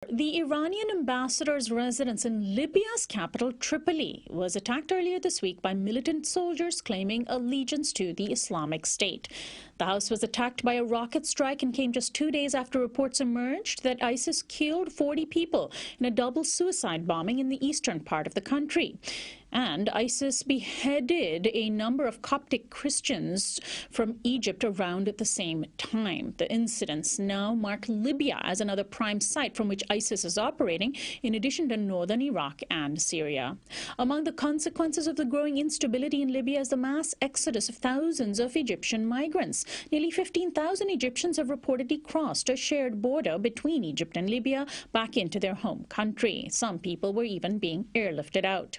The Iranian ambassador's residence in Libya's capital, Tripoli, was attacked earlier this week by militant soldiers claiming allegiance to the Islamic State. The house was attacked by a rocket strike and came just 2 days after reports emerged that ISIS killed 40 people in a double suicide bombing in the eastern part of the country. And ISIS beheaded a number of Coptic Christians from Egypt around at the same time. The incidents now mark Libya as another prime site from which ISIS is operating, in addition to northern Iraq and Syria. Among the consequences of the growing instability in Libya is the mass exodus of thousands of Egyptian migrants. Nearly 15,000 Egyptians have reportedly crossed a shared border between Egypt and Libya back into their home country. Some people were even being airlifted out.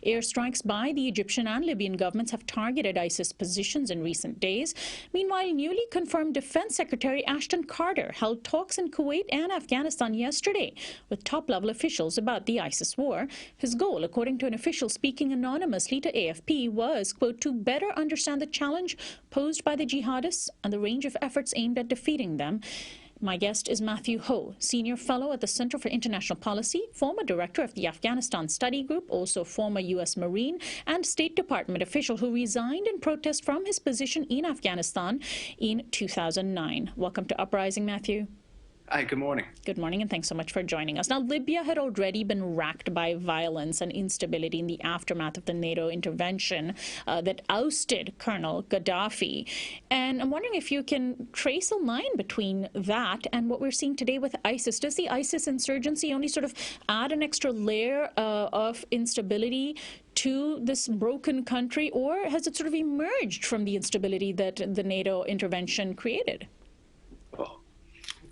Airstrikes by the Egyptian and Libyan governments have targeted ISIS positions in recent days. Meanwhile, newly confirmed Defense Secretary Ashton Carter held talks in Kuwait and Afghanistan yesterday with top-level officials about the ISIS war. His goal, according to an official speaking anonymously to AFP, was, quote, to better understand the challenge posed by the jihadists and the range of efforts aimed at defeating them. My guest is Matthew Ho, Senior Fellow at the Center for International Policy, former Director of the Afghanistan Study Group, also former U.S. Marine and State Department official who resigned in protest from his position in Afghanistan in 2009. Welcome to Uprising, Matthew. Hi, good morning. Good morning, and thanks so much for joining us. Now, Libya had already been racked by violence and instability in the aftermath of the NATO intervention that ousted Colonel Gaddafi. And I'm wondering if you can trace a line between that and what we're seeing today with ISIS. Does the ISIS insurgency only sort of add an extra layer of instability to this broken country, or has it sort of emerged from the instability that the NATO intervention created? Well,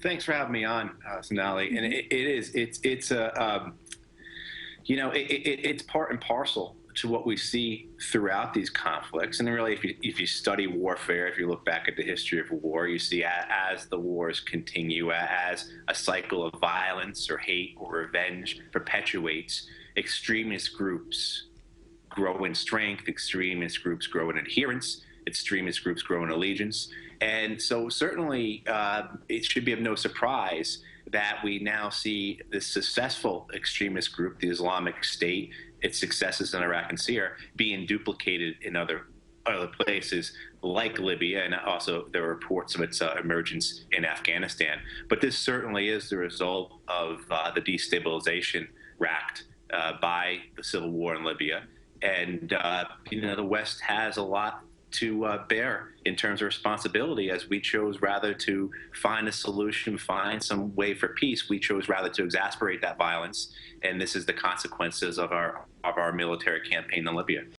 thanks for having me on, Sonali. And it's part and parcel to what we see throughout these conflicts. And really, if you study warfare, if you look back at the history of war, you see as the wars continue, as a cycle of violence or hate or revenge perpetuates, extremist groups grow in strength, extremist groups grow in adherence, extremist groups grow in allegiance. And so certainly it should be of no surprise that we now see this successful extremist group, the Islamic State, its successes in Iraq and Syria, being duplicated in other places like Libya, and also there are reports of its emergence in Afghanistan. But this certainly is the result of the destabilization racked by the civil war in Libya. And the West has a lot to bear in terms of responsibility, as we chose rather to find a solution, find some way for peace. We chose rather to exasperate that violence, and this is the consequences of our military campaign in Libya.